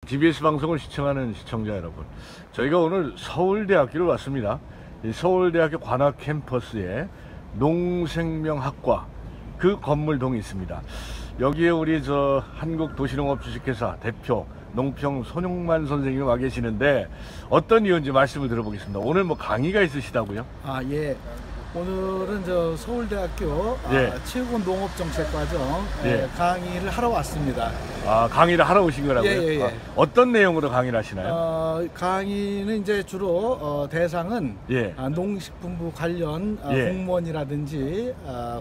TBS 방송을 시청하는 시청자 여러분, 저희가 오늘 서울대학교를 왔습니다. 이 서울대학교 관악 캠퍼스에 농생명학과 그 건물동이 있습니다. 여기에 우리 한국도시농업주식회사 대표 농평 손용만 선생님이 와 계시는데 어떤 이유인지 말씀을 들어보겠습니다. 오늘 뭐 강의가 있으시다고요? 예. 오늘은 서울대학교 체육원 농업정책과정 강의를 하러 왔습니다. 강의를 하러 오신 거라고요? 예. 어떤 내용으로 강의를 하시나요? 강의는 이제 주로 대상은 농식품부 관련 공무원이라든지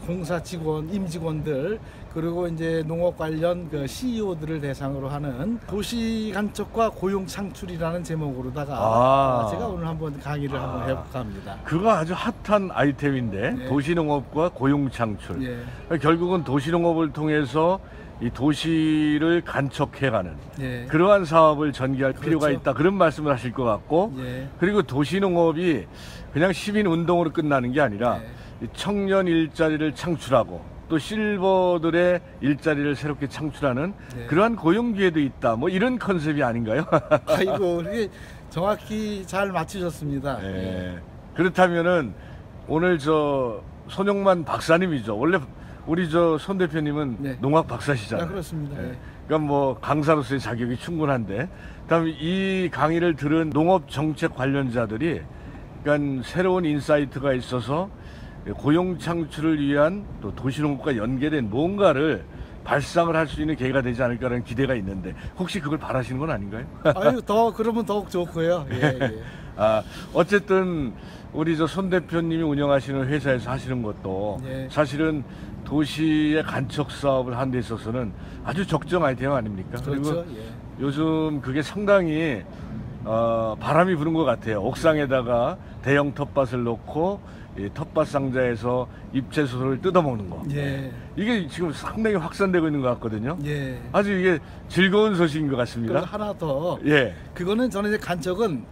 공사 직원, 임직원들, 그리고 이제 농업 관련 CEO들을 대상으로 하는 도시 간척과 고용 창출이라는 제목으로다가 제가 오늘 한번 강의를 한번 해볼까 합니다. 그거 아주 핫한 아이템인데 도시농업과 고용 창출. 결국은 도시농업을 통해서 이 도시를 간척해가는 그러한 사업을 전개할 필요가 있다, 그런 말씀을 하실 것 같고, 그리고 도시농업이 그냥 시민운동으로 끝나는 게 아니라 청년 일자리를 창출하고 또 실버들의 일자리를 새롭게 창출하는 그러한 고용기회도 있다, 뭐 이런 컨셉이 아닌가요? 아이고, 이게 정확히 잘 맞추셨습니다. 그렇다면은 오늘 손용만 박사님이죠. 원래 우리 손 대표님은 농학 박사시잖아요. 그렇습니다. 그러니까 뭐 강사로서의 자격이 충분한데, 그다음에 이 강의를 들은 농업 정책 관련자들이 그러니까 새로운 인사이트가 있어서 고용 창출을 위한 또 도시농업과 연계된 뭔가를 발상을 할 수 있는 계기가 되지 않을까라는 기대가 있는데, 혹시 그걸 바라시는 건 아닌가요? 그러면 더욱 좋고요. 어쨌든 우리 손 대표님이 운영하시는 회사에서 하시는 것도 사실은 도시의 간척 사업을 하는 데 있어서는 아주 적정 아이템 아닙니까? 그렇죠. 그리고 요즘 그게 상당히 바람이 부는 것 같아요. 옥상에다가 대형 텃밭을 놓고 이 텃밭 상자에서 잎채소를 뜯어먹는 거. 이게 지금 상당히 확산되고 있는 것 같거든요. 아주 이게 즐거운 소식인 것 같습니다. 하나 더. 그거는 저는 이제 간척은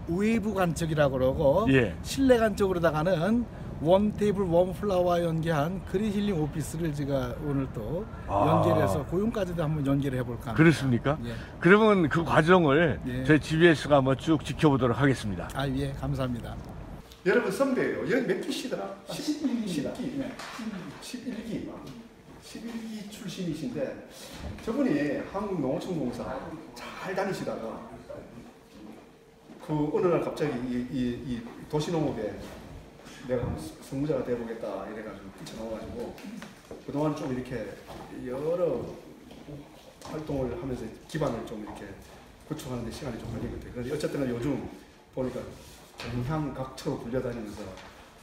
외부 간척이라고 그러고 실내 간척으로다가는 원 테이블 원 플라워와 연계한 그린 힐링 오피스를 제가 오늘 또 연결해서 고용까지도 한번 연결해 볼까 합니다. 그렇습니까? 그러면 그 과정을 저희 GBS가 한번 쭉 지켜보도록 하겠습니다. 감사합니다. 여러분 선배예요. 여기 몇 기시더라? 11기입니다. 11기 출신이신데 저분이 한국농어촌공사 잘 다니시다가 어느 날 갑자기 이 도시농업에 내가 선구자가 되어보겠다 이래가지고 뛰쳐나와가지고 그동안 좀 이렇게 여러 활동을 하면서 기반을 좀 이렇게 구축하는 데 시간이 좀 걸린 것 같아요. 그런데 어쨌든 요즘 보니까 정향각처로 불려다니면서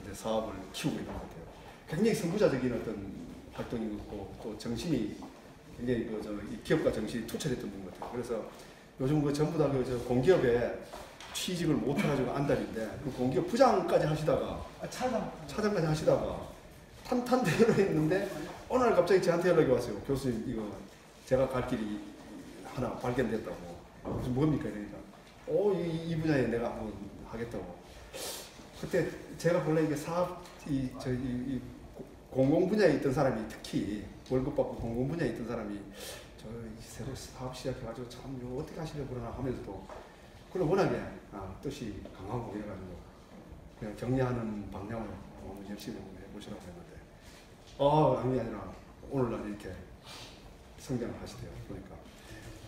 이제 사업을 키우고 있는 것 같아요. 굉장히 선구자적인 어떤 활동이고 또 정신이 굉장히 이 기업가 정신이 투철했던 분 같아요. 그래서 요즘 전부 다 공기업에 취직을 못해가지고 안달인데 그 공기업 부장까지 하시다가 차장까지 하시다가 탄탄대로 했는데 어느 날 갑자기 저한테 연락이 왔어요. 교수님, 이거 제가 갈 길이 하나 발견됐다고. 무슨 뭡니까? 이러니까 이 분야에 내가 한번 하겠다고. 그때 제가 본래 이게 이 공공 분야에 있던 사람이, 특히 월급 받고 공공 분야에 있던 사람이 새로 사업 시작해가지고 참 이거 어떻게 하시려고 그러나 하면서도 그걸 워낙에 뜻이 강하고 이래가지고 그냥 격려하는 방향을 열심히 해보시라고 했는데 아니 아니라 오늘날 이렇게 성장을 하시대요. 보니까.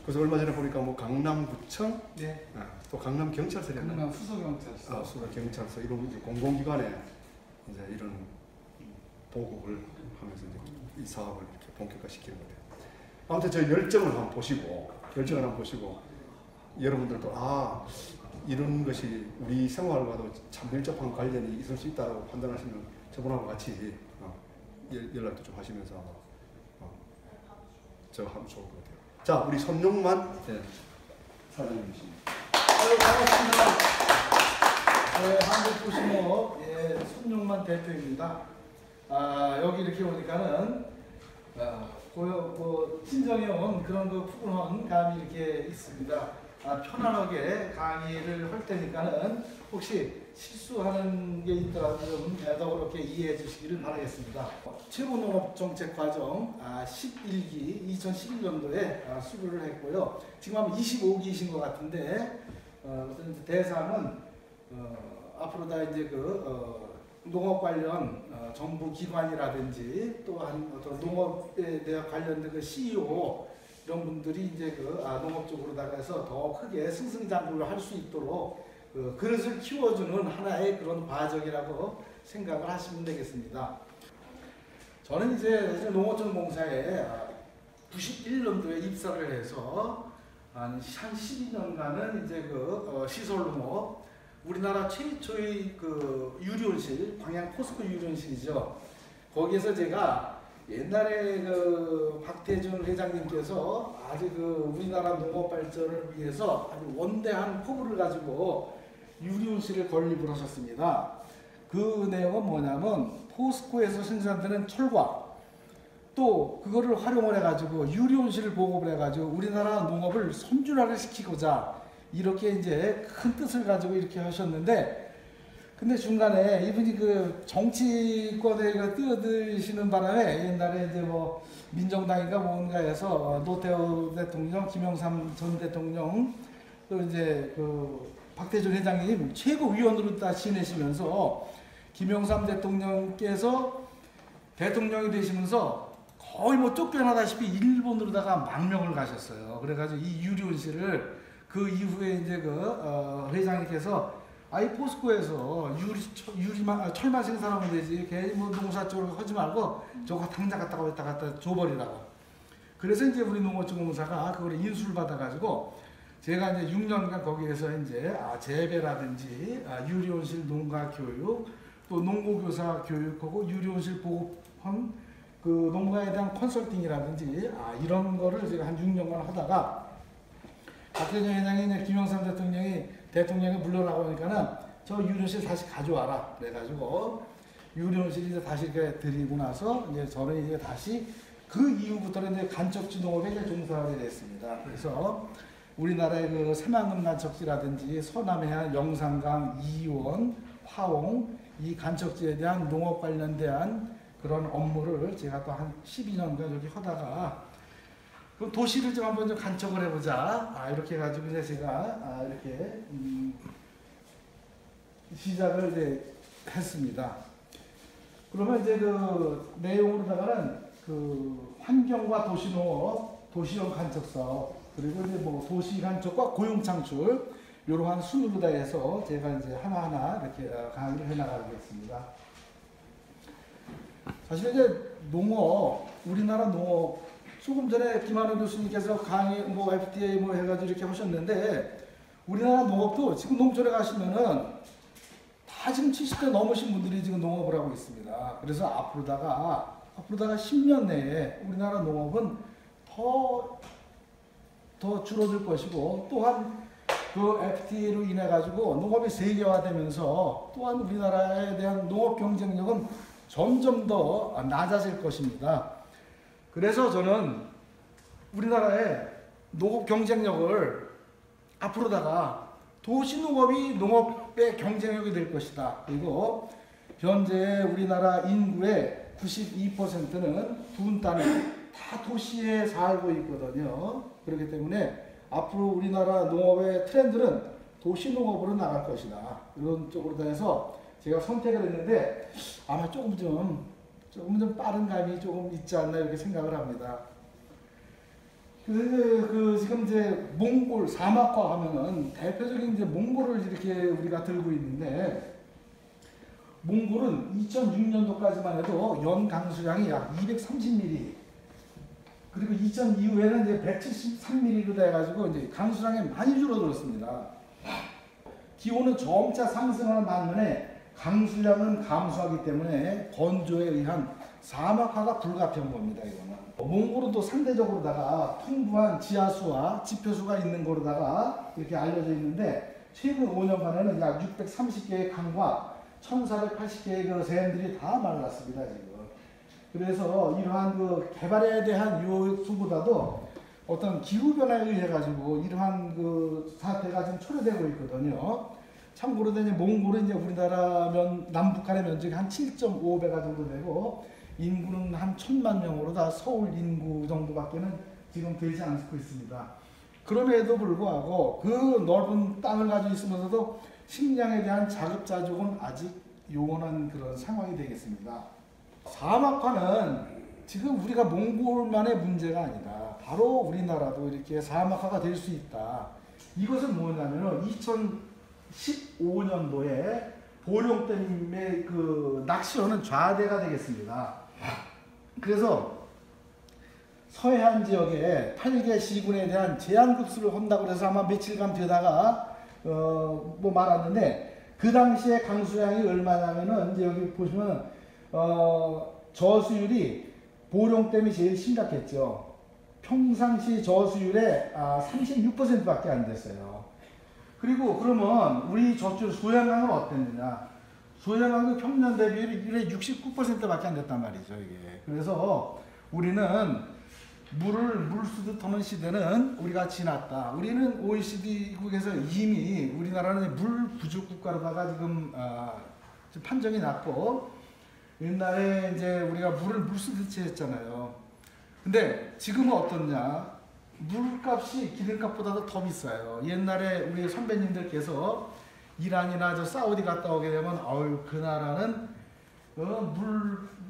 그래서 얼마 전에 보니까 뭐 강남구청, 또 강남경찰서였나? 강남 수서경찰서. 수서경찰서 이런 공공기관에 이제 이런 보고를 하면서 이제 이 사업을 이렇게 본격화시키는 거예요. 아무튼 저 열정을 한번 보시고, 여러분들도 이런 것이 우리 생활과도 참 밀접한 관련이 있을 수 있다고 판단하시면 저분하고 같이 연락도 좀 하시면서 저 하면 좋을 것 같아요. 자, 우리 손용만 사장님이십니다. 반갑습니다. 한국도시농업 손용만 대표입니다. 여기 이렇게 오니까는 친정에 온 그런 푸근한 감이 이렇게 있습니다. 편안하게 강의를 할 테니까는 혹시 실수하는 게 있더라도 좀 더그렇게 이해해 주시기를 바라겠습니다. 최고농업정책과정 11기 2011년도에 수료를 했고요. 지금 하면 25기이신 것 같은데 대상은 앞으로 다 이제 농업 관련 정부 기관이라든지 또한 어떤 농업에 대한 관련된 CEO 이런 분들이 이제 농업 쪽으로 나가서 더 크게 승승장구를 할 수 있도록 그릇을 키워주는 하나의 그런 과정이라고 생각을 하시면 되겠습니다. 저는 이제 농어촌공사에 91년도에 입사를 해서 한 12년간은 이제 시설농업, 우리나라 최초의 유리온실, 광양 포스코 유리온실이죠. 거기에서 제가 옛날에 박태준 회장님께서 아주 우리나라 농업 발전을 위해서 아주 원대한 포부를 가지고 유리온실을 건립을 하셨습니다. 그 내용은 뭐냐면 포스코에서 생산되는 철과 또 그거를 활용을 해가지고 유리온실을 보급을 해가지고 우리나라 농업을 선진화를 시키고자 이렇게 이제 큰 뜻을 가지고 이렇게 하셨는데, 근데 중간에 이분이 정치권에 뛰어드시는 바람에 옛날에 이제 민정당인가 뭔가에서 노태우 대통령, 김영삼 전 대통령 또 이제 박태준 회장님 최고위원으로 다 지내시면서 김영삼 대통령께서 대통령이 되시면서 거의 쫓겨나다시피 일본으로다가 망명을 가셨어요. 그래가지고 이 유리온실을 그 이후에 이제 회장님께서 아이 포스코에서 철만 생산하면 되지 괜히 농사 쪽으로 하지 말고 저거 당장 갖다 줘버리라고. 그래서 이제 우리 농어촌공사가 그걸 인수를 받아가지고 제가 이제 6년간 거기에서 이제 재배라든지 유리온실 농가 교육 또 농고교사 교육하고 유리온실 보급한 농가에 대한 컨설팅이라든지 이런 거를 제가 한 6년간 하다가 박태준 회장이 김영삼 대통령이 불러라고 하니까는 저 유리온실 다시 가져와라 그래가지고 유리온실 이제 다시 드리고 나서 이제 저는 이제 다시 그 이후부터는 이제 간척지 농업에 이제 종사하게 됐습니다. 그래서 우리나라의 새만금 간척지라든지 서남해안, 영산강, 이원, 화옹 이 간척지에 대한 농업 관련된 그런 업무를 제가 또 한 12년간 여기 하다가 그럼 도시를 좀 한번 좀 간척을 해보자. 이렇게 해가지고 이제 제가 이렇게 시작을 이제 했습니다. 그러면 이제 내용으로다가는 환경과 도시농업, 도시형 간척 사업, 그리고 이제 도시 간척과 고용 창출 이러한 순으로 다 해서 제가 이제 하나하나 이렇게 강의를 해나가겠습니다. 사실 이제 농업, 우리나라 농업 조금 전에 김한호 교수님께서 강의 FTA 해가지고 이렇게 하셨는데 우리나라 농업도 지금 농촌에 가시면은 다 지금 70대 넘으신 분들이 지금 농업을 하고 있습니다. 그래서 앞으로다가 10년 내에 우리나라 농업은 더 줄어들 것이고 또한 FTA로 인해 가지고 농업이 세계화되면서 또한 우리나라에 대한 농업 경쟁력은 점점 더 낮아질 것입니다. 그래서 저는 우리나라의 농업 경쟁력을 앞으로다가 도시농업이 농업의 경쟁력이 될 것이다. 그리고 현재 우리나라 인구의 92%는 분단은 다 도시에 살고 있거든요. 그렇기 때문에 앞으로 우리나라 농업의 트렌드는 도시농업으로 나갈 것이다. 이런 쪽으로 해서 제가 선택을 했는데 아마 조금 좀 빠른 감이 조금 있지 않나 이렇게 생각을 합니다. 지금 이제 몽골 사막화 하면은 대표적인 이제 몽골을 이렇게 우리가 들고 있는데 몽골은 2006년도까지만 해도 연 강수량이 약 230mm 그리고 2000 이후에는 이제 173mm로 돼가지고 이제 강수량이 많이 줄어들었습니다. 기온은 점차 상승하는 반면에 강수량은 감소하기 때문에 건조에 의한 사막화가 불가피한 겁니다. 이거는 몽골은 또 상대적으로다가 풍부한 지하수와 지표수가 있는 거로다가 이렇게 알려져 있는데 최근 5년간에는 약 630개의 강과 1480개의 샘들이 다 말랐습니다. 지금. 그래서 이러한 개발에 대한 요소보다도 어떤 기후변화에 의해 가지고 이러한 그 사태가 지금 초래되고 있거든요. 참고로 이제 몽골은 이제 우리나라면 남북한의 면적이 한 7.5배가 정도 되고 인구는 한 1,000만 명으로 다 서울 인구 정도밖에는 지금 되지 않고 있습니다. 그럼에도 불구하고 그 넓은 땅을 가지고 있으면서도 식량에 대한 자급자족은 아직 요원한 그런 상황이 되겠습니다. 사막화는 지금 우리가 몽골만의 문제가 아니라 바로 우리나라도 이렇게 사막화가 될 수 있다. 이것은 뭐냐면은 2015년도에 보령댐의 그 낚시로는 좌대가 되겠습니다. 그래서 서해안 지역에 8개 시군에 대한 제한급수를 한다고 그래서 아마 며칠간 되다가 뭐 말았는데 그 당시에 강수량이 얼마냐면은 이제 여기 보시면 저수율이 보령댐이 제일 심각했죠. 평상시 저수율의 36%밖에 안 됐어요. 그리고 그러면 우리 저쪽 소양강은 어땠느냐? 소양강도 평년 대비율이 69%밖에 안 됐단 말이죠, 이게. 그래서 우리는 물 쓰듯 터는 시대는 우리가 지났다. 우리는 OECD국에서 이미 우리나라는 물 부족 국가로다가 지금 판정이 났고, 옛날에 이제 우리가 물 쓰듯이 했잖아요. 근데 지금은 어떻냐? 물값이 기름값보다도 더 비싸요. 옛날에 우리 선배님들께서 이란이나 저 사우디 갔다 오게 되면 그 나라는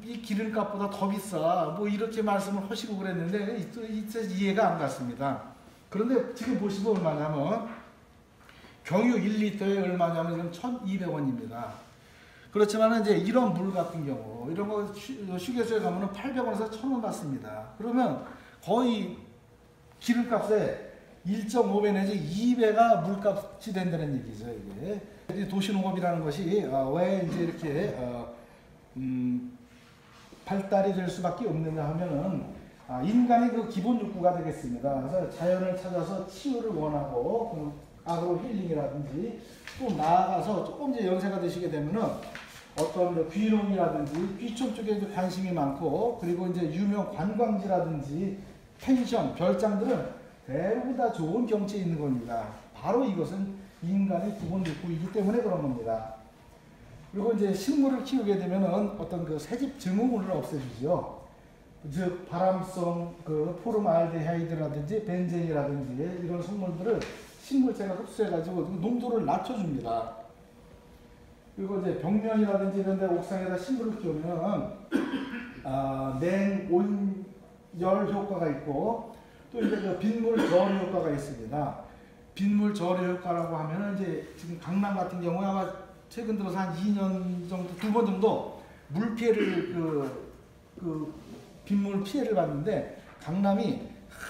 이 기름값보다 더 비싸 뭐 이렇게 말씀을 하시고 그랬는데 이해가 안 갔습니다. 그런데 지금 보시면 얼마냐면 경유 1리터에 얼마냐면 1,200원입니다. 그렇지만 이제 이런 물 같은 경우 이런 거 휴게소에 가면은 800원에서 1,000원 받습니다. 그러면 거의 기름값에 1.5배 내지 2배가 물값이 된다는 얘기죠. 이게 도시농업이라는 것이 왜 이제 이렇게 발달이 될 수밖에 없느냐 하면은 인간의 그 기본 욕구가 되겠습니다. 그래서 자연을 찾아서 치유를 원하고 아그로 힐링이라든지 또 나아가서 조금 이제 연세가 되시게 되면은 어떤 귀농이라든지 귀촌 쪽에 관심이 많고 그리고 이제 유명 관광지라든지 펜션, 별장들은 대부분 다 좋은 경치에 있는 겁니다. 바로 이것은 인간의 기본 욕구이기 때문에 그런 겁니다. 그리고 이제 식물을 키우게 되면은 어떤 그 새집 증후군을 없애주죠. 즉 발암성 그 포름알데하이드라든지 벤젠이라든지 이런 성분들을 식물체가 흡수해가지고 농도를 낮춰줍니다. 그리고 이제 벽면이라든지 이런 데 옥상에다 식물을 키우면 냉, 온, 열 효과가 있고 또 이제 그 빗물 저류 효과가 있습니다. 빗물 저류 효과라고 하면은 이제 지금 강남 같은 경우에 아마 최근 들어서 한 2년 정도, 2번 정도 물 피해를 빗물 피해를 봤는데 강남이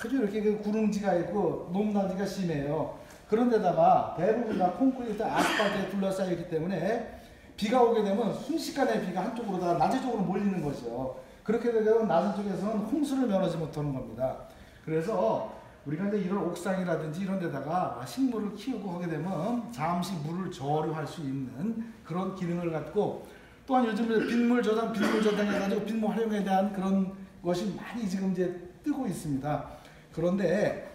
아주 이렇게 그 구릉지가 있고 높낮이가 심해요. 그런데다가 대부분 다 콘크리트 아스팔트에 둘러싸여 있기 때문에 비가 오게 되면 순식간에 비가 한쪽으로 다 낮은 쪽으로 몰리는 거죠. 그렇게 되면 낮은 쪽에서는 홍수를 면하지 못하는 겁니다. 그래서 우리가 이제 이런 옥상이라든지 이런 데다가 식물을 키우고 하게 되면 잠시 물을 저류할 수 있는 그런 기능을 갖고 또한 요즘 빗물 저장 해가지고 빗물 활용에 대한 그런 것이 많이 지금 이제 뜨고 있습니다. 그런데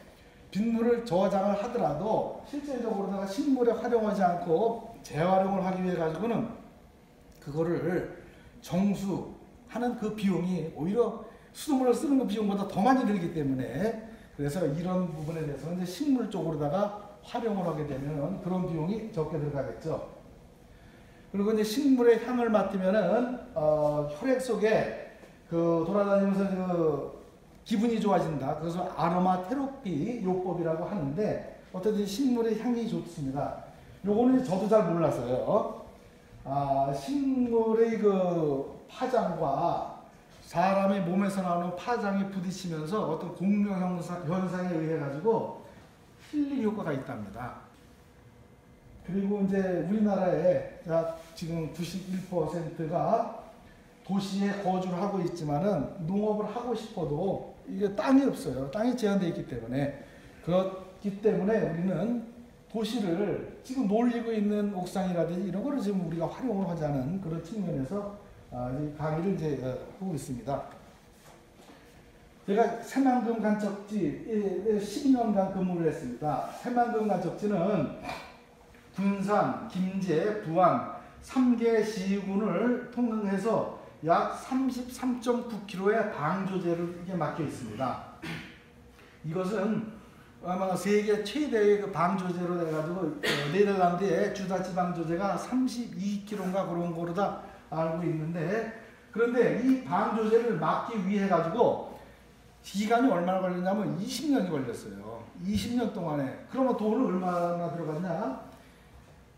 빗물을 저장을 하더라도 실질적으로다가 식물에 활용하지 않고 재활용을 하기 위해 가지고는 그거를 정수하는 그 비용이 오히려 수돗물을 쓰는 그 비용보다 더 많이 들기 때문에 그래서 이런 부분에 대해서 이제 식물 쪽으로다가 활용을 하게 되면 그런 비용이 적게 들어가겠죠. 그리고 이제 식물의 향을 맡으면은 혈액 속에 그 돌아다니면서 그 기분이 좋아진다. 그래서 아로마 테라피 요법이라고 하는데 어쨌든 식물의 향이 좋습니다. 요거는 저도 잘 몰랐어요. 식물의 그 파장과 사람의 몸에서 나오는 파장이 부딪히면서 어떤 공명 현상에 의해 가지고 힐링 효과가 있답니다. 그리고 이제 우리나라에 지금 91%가 도시에 거주를 하고 있지만은 농업을 하고 싶어도 이게 땅이 없어요. 땅이 제한되어 있기 때문에 그렇기 때문에 우리는 도시를 지금 놀리고 있는 옥상이라든지 이런 거를 지금 우리가 활용을 하자는 그런 측면에서 이 강의를 이제 하고 있습니다. 제가 새만금 간척지 12년간 근무를 했습니다. 새만금 간척지는 군산, 김제, 부안 3개 시군을 통해서 약 33.9km의 방조제를 이게 막혀 있습니다. 이것은 아마 세계 최대의 그 방조제로 해가지고 네덜란드의 주다치 방조제가 32km인가 그런 거로 다 알고 있는데, 그런데 이 방조제를 막기 위해 가지고 기간이 얼마나 걸렸냐면 20년이 걸렸어요. 20년 동안에. 그러면 돈은 얼마나 들어갔냐?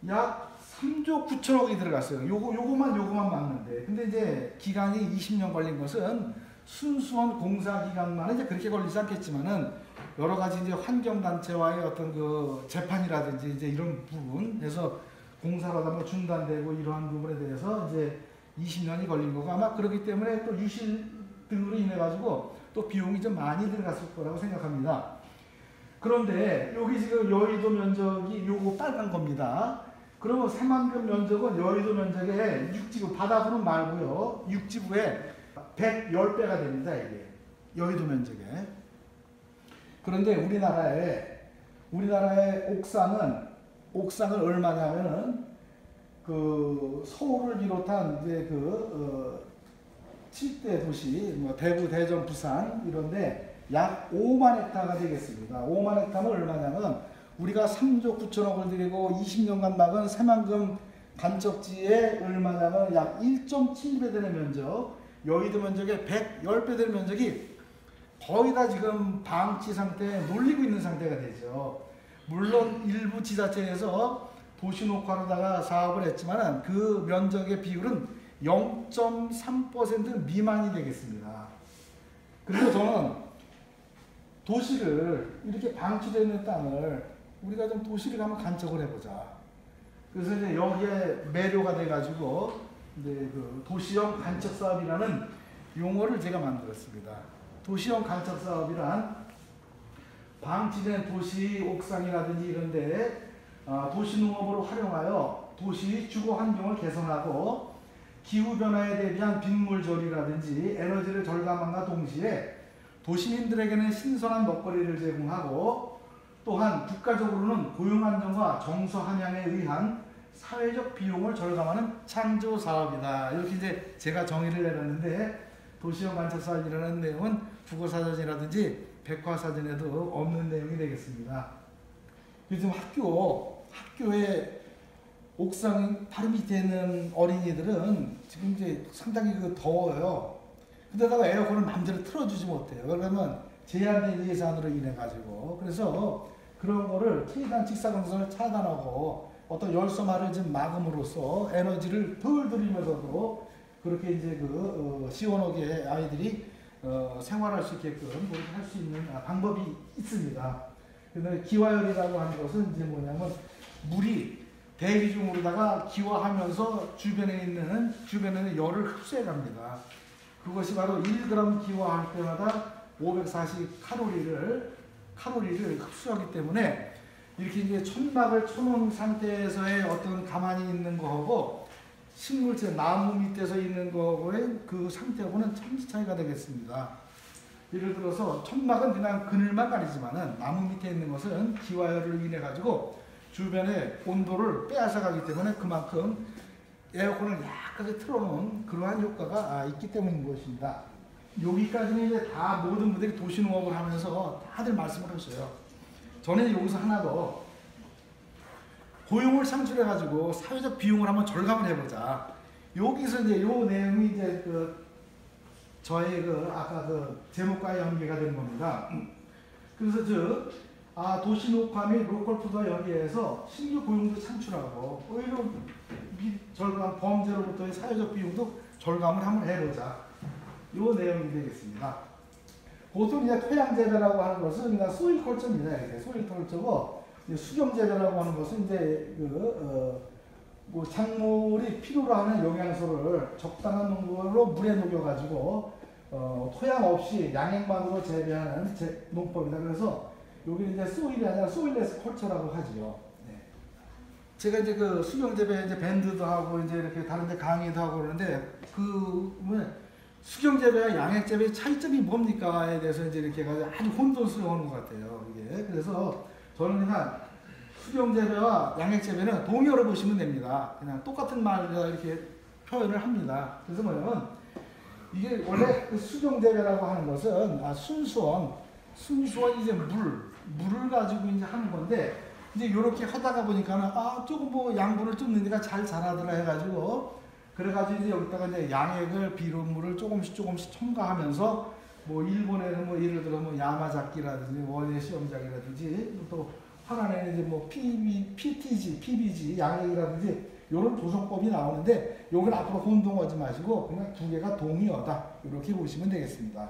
약 3조 9천억이 들어갔어요. 요거만 막는데. 근데 이제 기간이 20년 걸린 것은 순수한 공사 기간만 이제 그렇게 걸리지 않겠지만은 여러 가지 이제 환경단체와의 어떤 그 재판이라든지 이제 이런 부분에서 공사가 뭐 중단되고 이러한 부분에 대해서 이제 20년이 걸린 거고, 아마 그렇기 때문에 또 유실 등으로 인해 가지고 또 비용이 좀 많이 들어갔을 거라고 생각합니다. 그런데 여기 지금 여의도 면적이 요거 빨간 겁니다. 그러면 새만금 면적은 여의도 면적의 육지구, 바다구는 말고요, 육지구의 110배가 됩니다. 이게 여의도 면적에. 그런데 우리나라의 옥상은 얼마냐면은 그 서울을 비롯한 이제 7대 도시, 뭐 대구, 대전, 부산 이런데 약 5만 헥타가 되겠습니다. 5만 헥타는 얼마냐면 우리가 3조 9천억을 들이고 20년간 막은 새만금 간척지에 얼마냐면 약 1.7배 되는 면적, 여의도 면적의 110배 되는 면적이 거의 다 지금 방치 상태에 놀리고 있는 상태가 되죠. 물론 일부 지자체에서 도시녹화로다가 사업을 했지만 그 면적의 비율은 0.3% 미만이 되겠습니다. 그래서 저는 도시를 이렇게 방치되어 있는 땅을 우리가 좀 도시를 한번 간척을 해보자. 그래서 이제 여기에 매료가 돼가지고 이제 그 도시형 간척 사업이라는 용어를 제가 만들었습니다. 도시형 간척 사업이란 방치된 도시 옥상이라든지 이런데 도시농업으로 활용하여 도시 주거 환경을 개선하고 기후변화에 대비한 빗물조리라든지 에너지를 절감함과 동시에 도시민들에게는 신선한 먹거리를 제공하고 또한 국가적으로는 고용안정과 정서 함양에 의한 사회적 비용을 절감하는 창조 사업이다. 이렇게 이제 제가 정의를 내렸는데, 도시형 간척 사업이라는 내용은 국어사전이라든지 백과사전에도 없는 내용이 되겠습니다. 요즘 학교에 옥상 바로 밑에 있는 어린이들은 지금 이제 상당히 더워요. 근데다가 에어컨을 마음대로 틀어주지 못해요. 그러면 제한된 예산으로 인해 가지고, 그래서 그런 거를 최대한 직사광선을 차단하고 어떤 열섬화를 좀 막음으로써 에너지를 덜 들이면서도 그렇게 이제 시원하게 아이들이 생활할 수 있게끔 할 수 있는 방법이 있습니다. 근데 기화열이라고 하는 것은 이제 뭐냐면 물이 대기 중으로다가 기화하면서 주변에 열을 흡수해 갑니다. 그것이 바로 1g 기화할 때마다 540칼로리를 흡수하기 때문에 이렇게 이제 천막을 쳐놓은 상태에서의 어떤 가만히 있는 거하고 식물체 나무 밑에서 있는 거하고의 그 상태하고는 천지 차이가 되겠습니다. 예를 들어서 천막은 그냥 그늘만 가리지만은 나무 밑에 있는 것은 기화열을 인해 가지고 주변의 온도를 빼앗아 가기 때문에 그만큼 에어컨을 약하게 틀어놓은 그러한 효과가 있기 때문인 것입니다. 여기까지는 이제 다 모든 분들이 도시농업을 하면서 다들 말씀을 하셔요. 저는 여기서 하나 더 고용을 창출해가지고 사회적 비용을 한번 절감을 해보자. 여기서 이제 요 내용이 이제 저의 아까 제목과 연계가 되는 겁니다. 그래서 도시녹화 및 로컬푸드와 연계해서 신규 고용도 창출하고 오히려 절감 범죄로부터의 사회적 비용도 절감을 한번 해보자. 요 내용이 되겠습니다. 보통 이제 토양 재배라고 하는 것은 그냥 소일 컬처입니다. 이렇게 소일 컬처고, 수경 재배라고 하는 것은 이제 뭐 작물이 필요로 하는 영양소를 적당한 농도로 물에 녹여가지고 토양 없이 양액만으로 재배하는 농법이다. 그래서 여기 이제 소일이 아니라 소일레스 컬처라고 하지요. 네. 제가 이제 수경 재배 이제 밴드도 하고 이제 이렇게 다른데 강의도 하고 그러는데 수경재배와 양액재배의 차이점이 뭡니까에 대해서 이제 이렇게 해가지고 아주 혼돈스러운 것 같아요. 이게. 그래서 저는 그냥 수경재배와 양액재배는 동의어로 보시면 됩니다. 그냥 똑같은 말로 이렇게 표현을 합니다. 그래서 뭐냐면 이게 원래 그 수경재배라고 하는 것은 순수한 이제 물을 가지고 이제 하는 건데 이제 이렇게 하다가 보니까는 조금 뭐 양분을 좀 넣으니까 잘 자라더라 해가지고 그래가지고 이제 여기다가 이제 양액을 비료물을 조금씩 첨가하면서 뭐 일본에는 뭐 예를 들어 뭐 야마자키라든지 원예 시험장이라든지 또 하나는 이제 뭐 PBG 양액이라든지 이런 조성법이 나오는데 요건 앞으로 혼동하지 마시고 그냥 두 개가 동의어다 이렇게 보시면 되겠습니다.